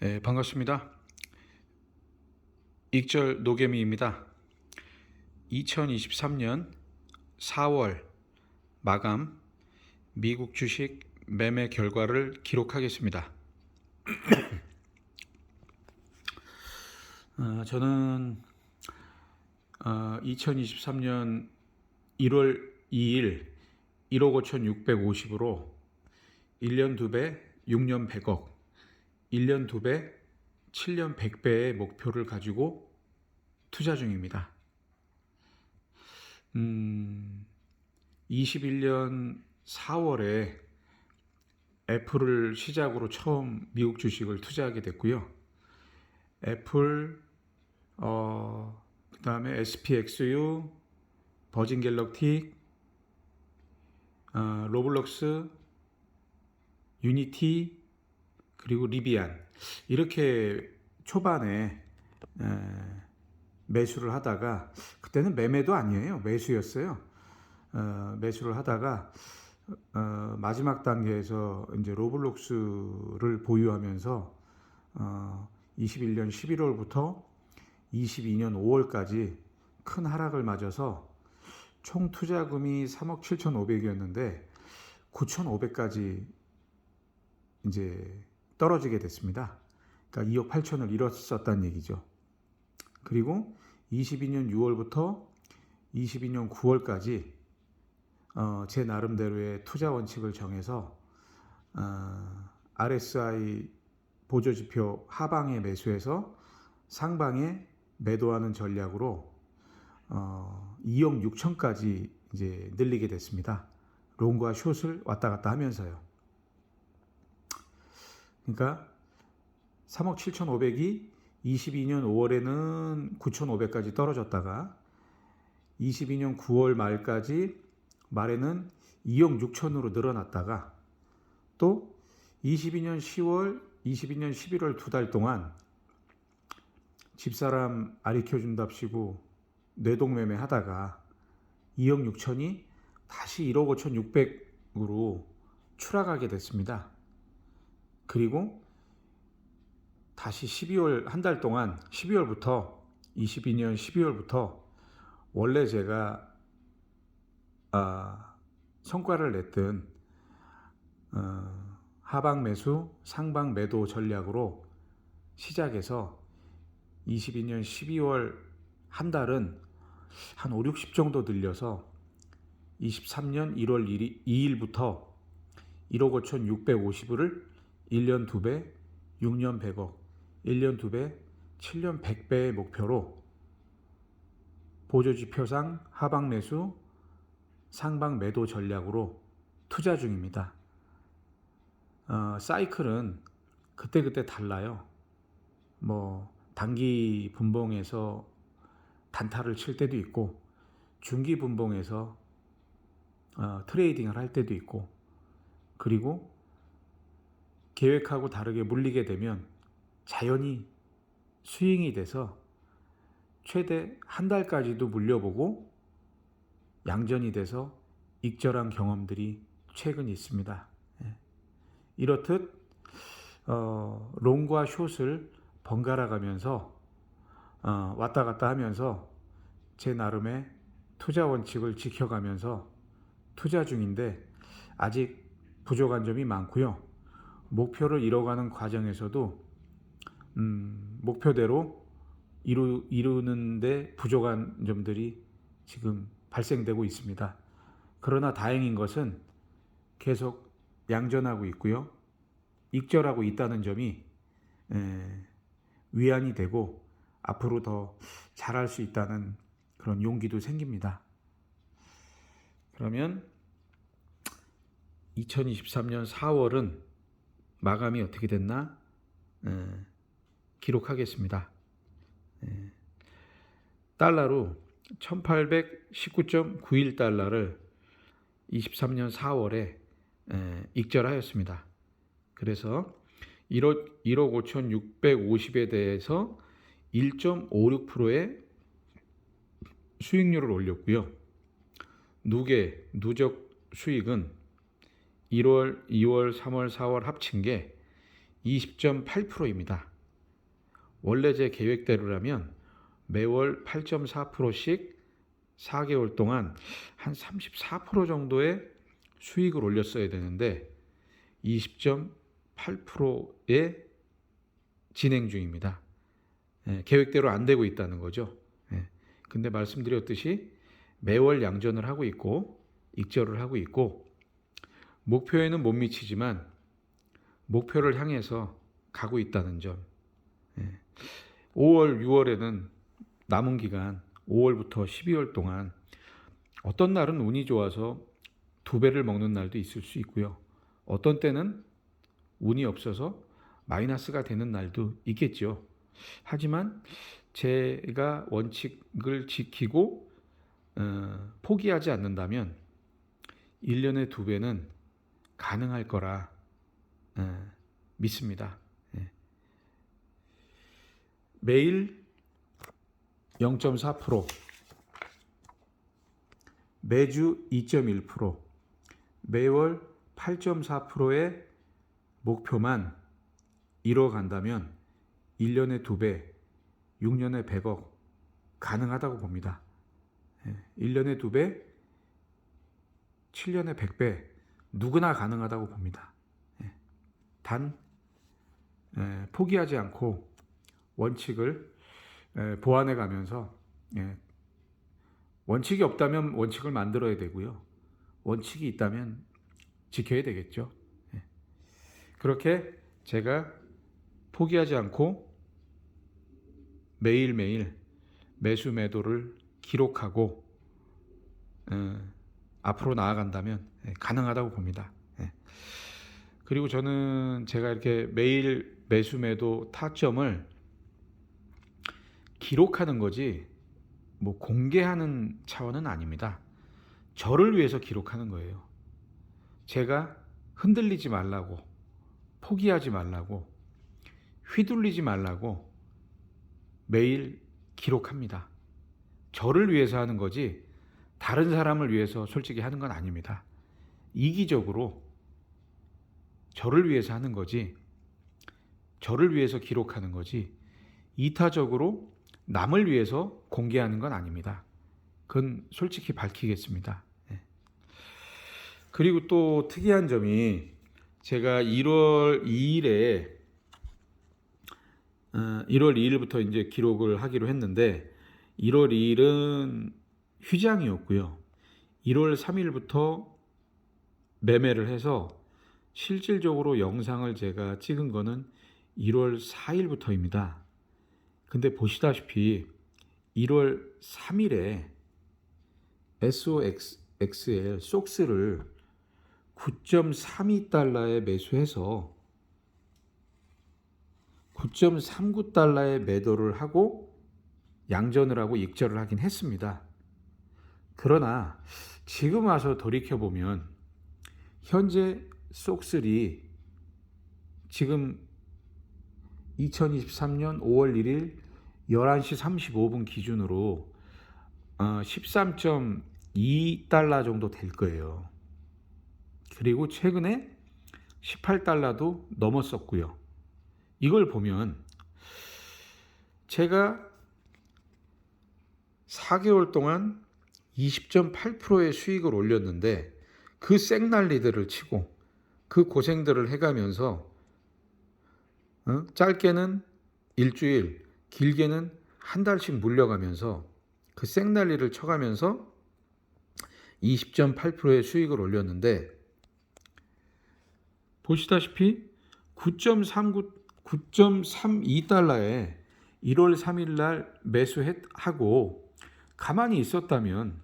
네, 반갑습니다. 익절 노개미입니다. 2023년 4월 마감 미국 주식 매매 결과를 기록하겠습니다. 저는 2023년 1월 2일 1억 5,650으로 1년 2배, 6년 100억, 1년 2배, 7년 100배의 목표를 가지고 투자 중입니다. 21년 4월에 애플을 시작으로 처음 미국 주식을 투자하게 됐고요. 애플, 그 다음에 SPXU, 버진 갤럭틱, 로블록스, 유니티, 그리고 리비안, 이렇게 초반에 매수를 하다가, 그때는 매매도 아니에요, 매수였어요. 매수를 하다가 마지막 단계에서 이제 로블록스를 보유하면서 21년 11월부터 22년 5월까지 큰 하락을 맞아서 총 투자금이 3억 7,500이었는데 9,500까지 이제 떨어지게 됐습니다. 그러니까 2억 8천을 잃었었다는 얘기죠. 그리고 22년 6월부터 22년 9월까지 제 나름대로의 투자 원칙을 정해서 RSI 보조지표 하방에 매수해서 상방에 매도하는 전략으로 2억 6천까지 이제 늘리게 됐습니다. 롱과 숏을 왔다 갔다 하면서요. 그러니까 3억 7,500이 22년 5월에는 9,500까지 떨어졌다가 22년 9월 말에는 2억 6천으로 늘어났다가 또 22년 10월, 22년 11월 2달 동안 집사람 아리켜준답시고 뇌동매매 하다가 2억 6천이 다시 1억 5,600으로 추락하게 됐습니다. 그리고 다시 12월 한 달 동안 12월부터 22년 12월부터 원래 제가 성과를 냈던 하방 매수, 상방 매도 전략으로 시작해서 22년 12월 한 달은 한 5, 60 정도 늘려서 23년 1월 2일부터 1억 5,650을 1년 2배, 6년 100억, 1년 2배, 7년 100배의 목표로 보조지표상 하방 매수, 상방 매도 전략으로 투자 중입니다. 사이클은 그때그때 달라요. 뭐 단기 분봉에서 단타를 칠 때도 있고 중기 분봉에서 트레이딩을 할 때도 있고, 그리고 계획하고 다르게 물리게 되면 자연히 스윙이 돼서 최대 한 달까지도 물려보고 양전이 돼서 익절한 경험들이 최근 있습니다. 이렇듯 롱과 숏을 번갈아 가면서 왔다 갔다 하면서 제 나름의 투자 원칙을 지켜가면서 투자 중인데 아직 부족한 점이 많고요. 목표를 이뤄가는 과정에서도 목표대로 이루는데 부족한 점들이 지금 발생되고 있습니다. 그러나 다행인 것은 계속 양전하고 있고요. 익절하고 있다는 점이 위안이 되고 앞으로 더 잘할 수 있다는 그런 용기도 생깁니다. 그러면 2023년 4월은 마감이 어떻게 됐나 기록하겠습니다. 달러로 1819.91달러를 23년 4월에 익절하였습니다. 그래서 1억 5,650에 대해서 1.56%의 수익률을 올렸고요. 누적 수익은 1월, 2월, 3월, 4월 합친 게 20.8%입니다. 원래 제 계획대로라면 매월 8.4%씩 4개월 동안 한 34% 정도의 수익을 올렸어야 되는데 20.8%의 진행 중입니다. 계획대로 안 되고 있다는 거죠. 근데 말씀드렸듯이 매월 양전을 하고 있고 익절을 하고 있고 목표에는 못 미치지만 목표를 향해서 가고 있다는 점. 5월, 6월에는 남은 기간 5월부터 12월 동안 어떤 날은 운이 좋아서 2배를 먹는 날도 있을 수 있고요. 어떤 때는 운이 없어서 마이너스가 되는 날도 있겠죠. 하지만 제가 원칙을 지키고 포기하지 않는다면 1년에 2배는 가능할 거라 믿습니다. 매일 0.4%, 매주 2.1%, 매월 8.4%의 목표만 이뤄간다면 1년에 2배, 6년에 100억 가능하다고 봅니다. 1년에 2배, 7년에 100배 누구나 가능하다고 봅니다. 단 포기하지 않고 원칙을 보완해 가면서 원칙이 없다면 원칙을 만들어야 되고요. 원칙이 있다면 지켜야 되겠죠. 그렇게 제가 포기하지 않고 매일매일 매수 매도를 기록하고 앞으로 나아간다면 가능하다고 봅니다. 그리고 저는 제가 이렇게 매일 매수 매도 타점을 기록하는 거지 뭐 공개하는 차원은 아닙니다. 저를 위해서 기록하는 거예요. 제가 흔들리지 말라고, 포기하지 말라고, 휘둘리지 말라고 매일 기록합니다. 저를 위해서 하는 거지 다른 사람을 위해서 솔직히 하는 건 아닙니다. 이기적으로 저를 위해서 하는 거지, 저를 위해서 기록하는 거지 이타적으로 남을 위해서 공개하는 건 아닙니다. 그건 솔직히 밝히겠습니다. 그리고 또 특이한 점이 제가 1월 2일부터 이제 기록을 하기로 했는데 1월 2일은 휴장이었고요. 1월 3일부터 매매를 해서 실질적으로 영상을 제가 찍은 거는 1월 4일부터입니다. 근데 보시다시피 1월 3일에 SOXL 속스를 9.32달러에 매수해서 9.39달러에 매도를 하고 양전을 하고 익절을 하긴 했습니다. 그러나 지금 와서 돌이켜보면 현재 속슬이 지금 2023년 5월 1일 11시 35분 기준으로 13.2달러 정도 될 거예요. 그리고 최근에 18달러도 넘었었고요. 이걸 보면 제가 4개월 동안 20.8%의 수익을 올렸는데 그 생난리들을 치고 그 고생들을 해가면서 짧게는 일주일, 길게는 한 달씩 물려가면서 그 생난리를 쳐가면서 20.8%의 수익을 올렸는데 보시다시피 9.32달러에 1월 3일 날 매수하고 가만히 있었다면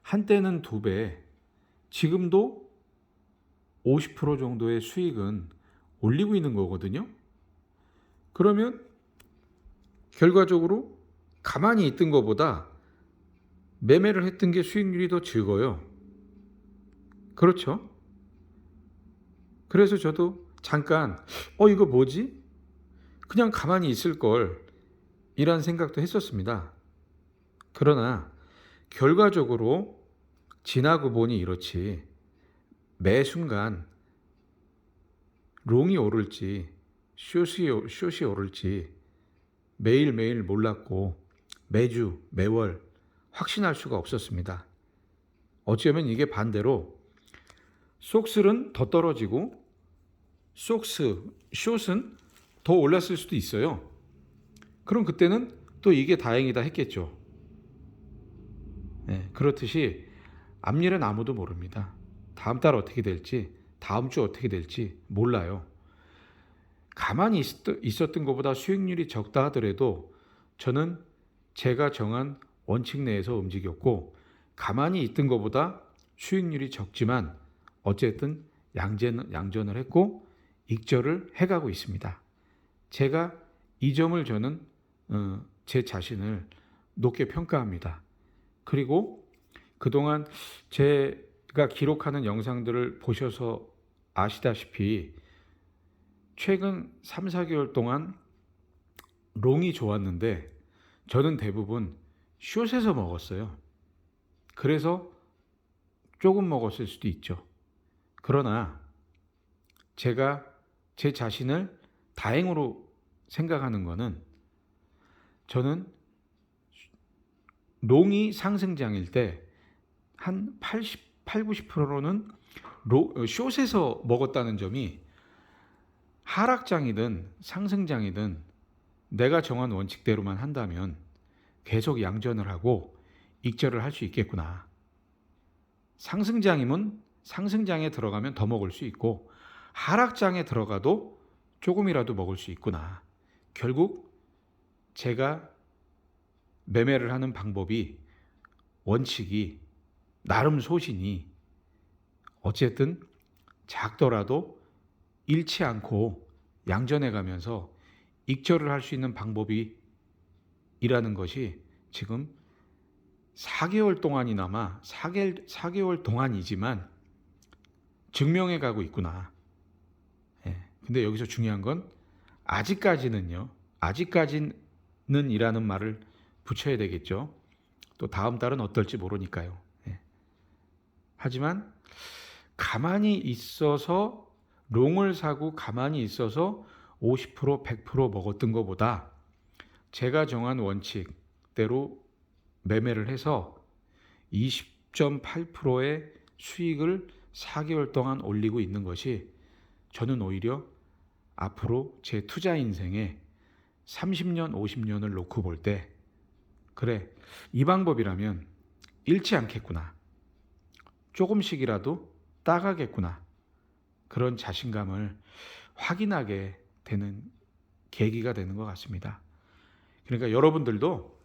한때는 2배, 지금도 50% 정도의 수익은 올리고 있는 거거든요. 그러면 결과적으로 가만히 있던 것보다 매매를 했던 게 수익률이 더 적어요. 그렇죠? 그래서 저도 잠깐 이거 뭐지? 그냥 가만히 있을 걸 이란 생각도 했었습니다. 그러나 결과적으로 지나고 보니 이렇지. 매 순간 롱이 오를지 숏이 오를지 매일매일 몰랐고 매주 매월 확신할 수가 없었습니다. 어쩌면 이게 반대로 속슬은 더 떨어지고 숏은 더 올랐을 수도 있어요. 그럼 그때는 또 이게 다행이다 했겠죠. 네, 그렇듯이 앞일은 아무도 모릅니다. 다음 달 어떻게 될지, 다음 주 어떻게 될지 몰라요. 가만히 있었던 것보다 수익률이 적다 하더라도 저는 제가 정한 원칙 내에서 움직였고, 가만히 있던 것보다 수익률이 적지만 어쨌든 양전을 했고 익절을 해가고 있습니다. 제가 이 점을 저는 제 자신을 높게 평가합니다. 그리고 그동안 제가 기록하는 영상들을 보셔서 아시다시피 최근 3, 4개월 동안 롱이 좋았는데 저는 대부분 숏에서 먹었어요. 그래서 조금 먹었을 수도 있죠. 그러나 제가 제 자신을 다행으로 생각하는 것은 저는 롱이 상승장일 때 한 90%는 숏에서 먹었다는 점이 하락장이든 상승장이든 내가 정한 원칙대로만 한다면 계속 양전을 하고 익절을 할 수 있겠구나. 상승장이면 상승장에 들어가면 더 먹을 수 있고 하락장에 들어가도 조금이라도 먹을 수 있구나. 결국 제가 매매를 하는 방법이 원칙이 나름 소신이 어쨌든 작더라도 잃지 않고 양전해 가면서 익절을 할 수 있는 방법이 이라는 것이 지금 4개월 동안이나마 4개월 동안이지만 증명해 가고 있구나. 예. 근데 여기서 중요한 건 아직까지는 이라는 말을 붙여야 되겠죠. 또 다음 달은 어떨지 모르니까요. 예. 하지만 가만히 있어서 롱을 사고 가만히 있어서 50% 100% 먹었던 것보다 제가 정한 원칙대로 매매를 해서 20.8%의 수익을 4개월 동안 올리고 있는 것이 저는 오히려 앞으로 제 투자 인생에 30년, 50년을 놓고 볼 때 그래, 이 방법이라면 잃지 않겠구나. 조금씩이라도 따가겠구나. 그런 자신감을 확인하게 되는 계기가 되는 것 같습니다. 그러니까 여러분들도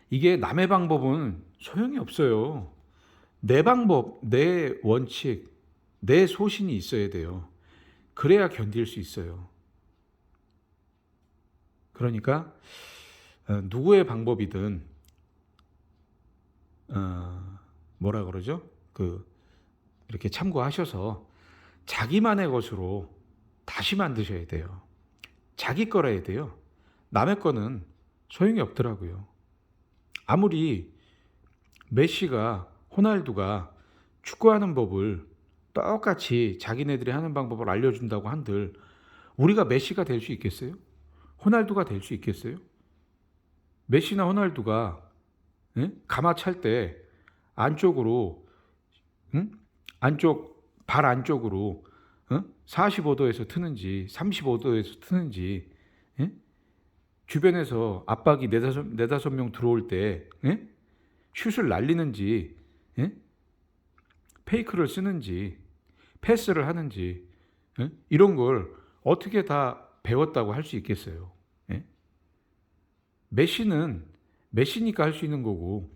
이게 남의 방법은 소용이 없어요. 내 방법, 내 원칙, 내 소신이 있어야 돼요. 그래야 견딜 수 있어요. 그러니까 누구의 방법이든 뭐라 그러죠? 이렇게 참고하셔서 자기만의 것으로 다시 만드셔야 돼요. 자기 거라야 돼요. 남의 거는 소용이 없더라고요. 아무리 메시가 호날두가 축구하는 법을 똑같이 자기네들이 하는 방법을 알려준다고 한들 우리가 메시가 될 수 있겠어요? 호날두가 될 수 있겠어요? 메시나 호날두가 가마 찰 때 안쪽으로 발 안쪽으로 45도에서 트는지 35도에서 트는지 주변에서 압박이 네다섯 명 들어올 때 슛을 날리는지 페이크를 쓰는지 패스를 하는지 이런 걸 어떻게 다 배웠다고 할 수 있겠어요? 메시는 메시니까 할 수 있는 거고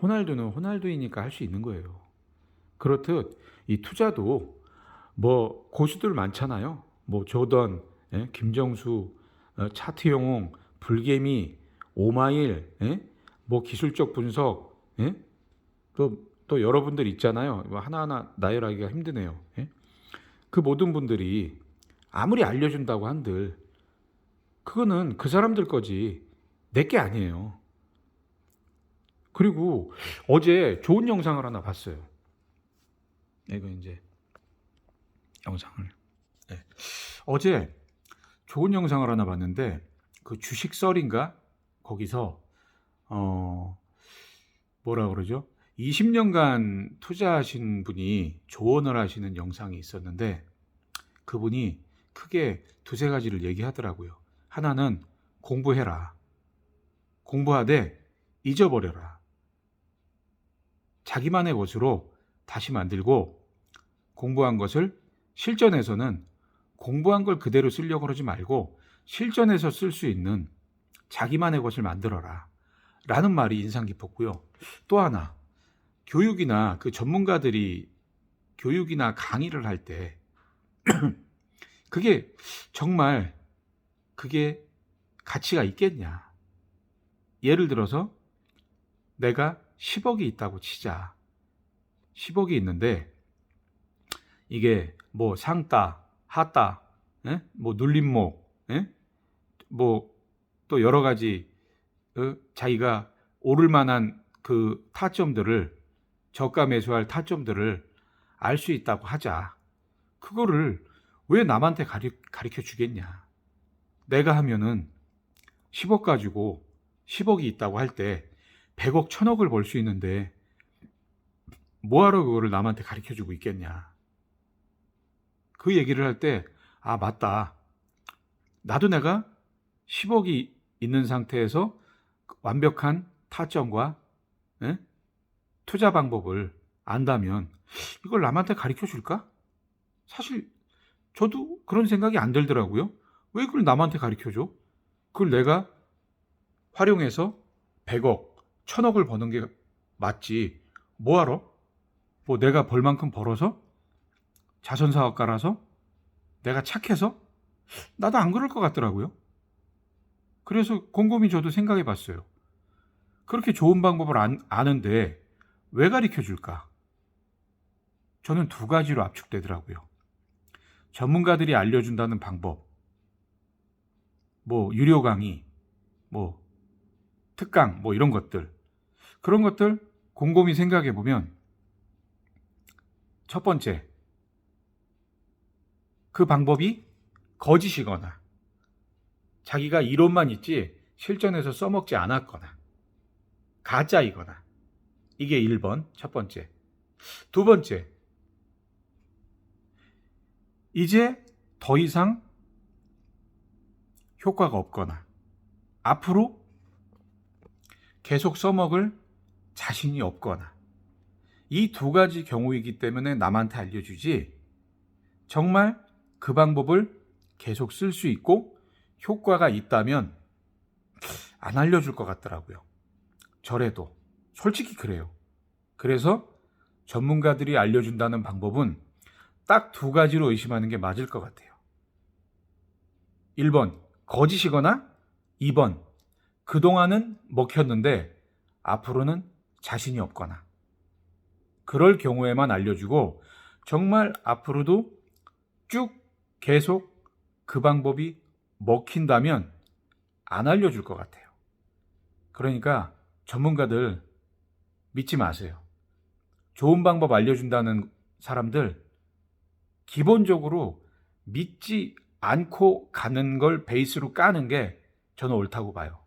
호날두는 호날두이니까 할 수 있는 거예요. 그렇듯 이 투자도 뭐 고수들 많잖아요. 뭐 조던, 김정수, 차트영웅, 불개미, 오마일, 뭐 기술적 분석, 또 여러분들 있잖아요. 하나하나 나열하기가 힘드네요. 그 모든 분들이 아무리 알려준다고 한들 그거는 그 사람들 거지 내 게 아니에요. 그리고 어제 좋은 영상을 하나 봤어요. 이거 이제 영상을 어제 좋은 영상을 하나 봤는데 그 주식설인가 거기서 뭐라 그러죠? 20년간 투자하신 분이 조언을 하시는 영상이 있었는데 그분이 크게 두세 가지를 얘기하더라고요. 하나는 공부해라. 공부하되 잊어버려라. 자기만의 것으로 다시 만들고 공부한 것을 실전에서는 공부한 걸 그대로 쓰려고 그러지 말고 실전에서 쓸 수 있는 자기만의 것을 만들어라. 라는 말이 인상 깊었고요. 또 하나, 교육이나 그 전문가들이 교육이나 강의를 할 때 그게 정말 그게 가치가 있겠냐. 예를 들어서 내가 10억이 있다고 치자. 10억이 있는데 이게 뭐 상따, 하따, 뭐 눌림목, 뭐 또 여러 가지 자기가 오를 만한 그 타점들을 저가 매수할 타점들을 알 수 있다고 하자. 그거를 왜 남한테 가르쳐 주겠냐. 내가 하면은 10억 가지고 10억이 있다고 할 때 100억, 1000억을 벌 수 있는데 뭐하러 그거를 남한테 가르쳐 주고 있겠냐. 그 얘기를 할 때 아 맞다. 나도 내가 10억이 있는 상태에서 완벽한 타점과 투자 방법을 안다면 이걸 남한테 가르쳐 줄까? 사실 저도 그런 생각이 안 들더라고요. 왜 그걸 남한테 가르쳐 줘? 그걸 내가 활용해서 100억, 1000억을 버는 게 맞지. 뭐하러? 뭐 내가 벌 만큼 벌어서? 자선사업가라서? 내가 착해서? 나도 안 그럴 것 같더라고요. 그래서 곰곰이 저도 생각해 봤어요. 그렇게 좋은 방법을 아는데 왜 가르쳐 줄까? 저는 두 가지로 압축되더라고요. 전문가들이 알려준다는 방법, 뭐 유료 강의, 뭐 특강, 뭐 이런 것들. 그런 것들 곰곰이 생각해 보면 첫 번째, 그 방법이 거짓이거나 자기가 이론만 있지 실전에서 써먹지 않았거나 가짜이거나 이게 1번 첫 번째. 두 번째, 이제 더 이상 효과가 없거나 앞으로 계속 써먹을 자신이 없거나 이 두 가지 경우이기 때문에 남한테 알려주지 정말 그 방법을 계속 쓸 수 있고 효과가 있다면 안 알려줄 것 같더라고요. 저래도 솔직히 그래요. 그래서 전문가들이 알려준다는 방법은 딱 두 가지로 의심하는 게 맞을 것 같아요. 1번 거짓이거나 2번 그동안은 먹혔는데 앞으로는 자신이 없거나 그럴 경우에만 알려주고 정말 앞으로도 쭉 계속 그 방법이 먹힌다면 안 알려줄 것 같아요. 그러니까 전문가들 믿지 마세요. 좋은 방법 알려준다는 사람들 기본적으로 믿지 않고 가는 걸 베이스로 까는 게 저는 옳다고 봐요.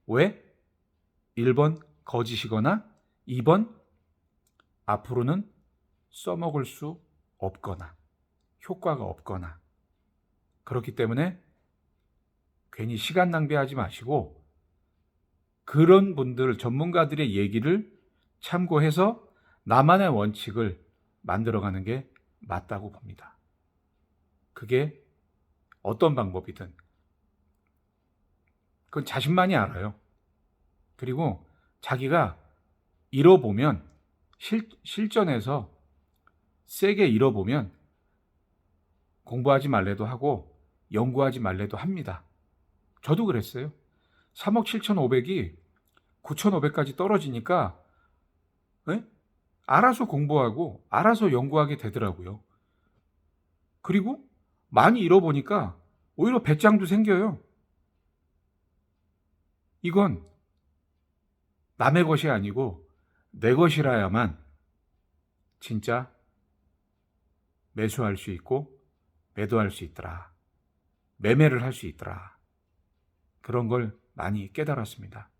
왜? 1번 거짓이거나 2번 앞으로는 써먹을 수 없거나 효과가 없거나 그렇기 때문에 괜히 시간 낭비하지 마시고 그런 분들 전문가들의 얘기를 참고해서 나만의 원칙을 만들어가는 게 맞다고 봅니다. 그게 어떤 방법이든 그건 자신만이 알아요. 그리고 자기가 잃어보면 실전에서 세게 잃어보면 공부하지 말래도 하고 연구하지 말래도 합니다. 저도 그랬어요. 3억 7,500이 9,500까지 떨어지니까 알아서 공부하고 알아서 연구하게 되더라고요. 그리고 많이 잃어보니까 오히려 배짱도 생겨요. 이건 남의 것이 아니고 내 것이라야만 진짜 매수할 수 있고 매도할 수 있더라. 매매를 할 수 있더라. 그런 걸 많이 깨달았습니다.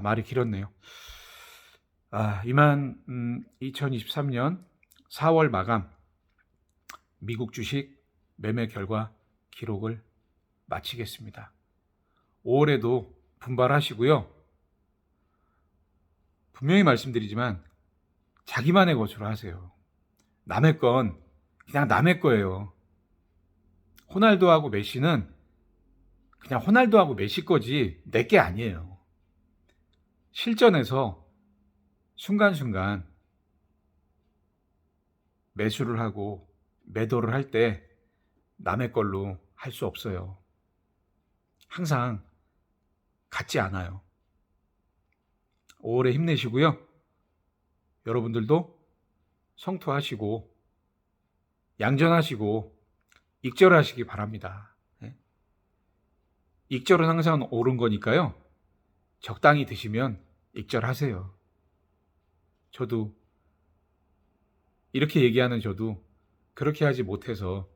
말이 길었네요. 이만 2023년 4월 마감 미국 주식 매매 결과 기록을 마치겠습니다. 5월에도 분발하시고요. 분명히 말씀드리지만 자기만의 것으로 하세요. 남의 건 그냥 남의 거예요. 호날두하고 메시는 그냥 호날두하고 메시 거지 내 게 아니에요. 실전에서 순간순간 매수를 하고 매도를 할 때 남의 걸로 할 수 없어요. 항상 같지 않아요. 5월에 힘내시고요. 여러분들도 성투하시고 양전하시고 익절하시기 바랍니다. 익절은 항상 옳은 거니까요. 적당히 드시면 익절하세요. 저도 이렇게 얘기하는 저도 그렇게 하지 못해서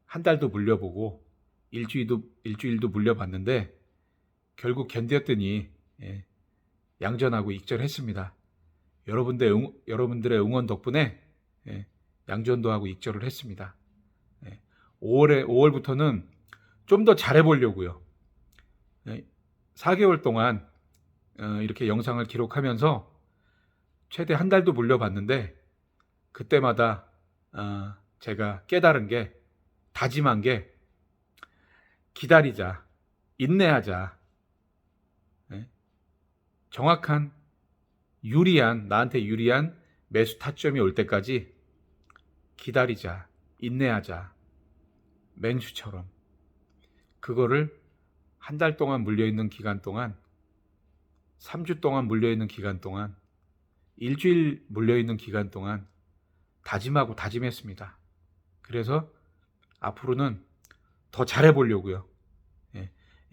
한 달도 물려보고 일주일도 물려봤는데 결국 견뎠더니 양전하고 익절했습니다. 여러분들의 응원 덕분에 양전도 하고 익절을 했습니다. 5월부터는 좀 더 잘해보려고요. 4개월 동안 이렇게 영상을 기록하면서 최대 한 달도 물려봤는데 그때마다 제가 깨달은 게, 다짐한 게, 기다리자, 인내하자, 정확한 나한테 유리한 매수 타점이 올 때까지 기다리자, 인내하자, 맹수처럼. 그거를 한 달 동안 물려있는 기간 동안, 3주 동안 물려있는 기간 동안, 일주일 물려있는 기간 동안 다짐하고 다짐했습니다. 그래서 앞으로는 더 잘해보려고요.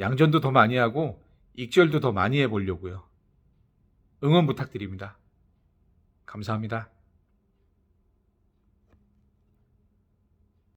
양전도 더 많이 하고 익절도 더 많이 해보려고요. 응원 부탁드립니다. 감사합니다.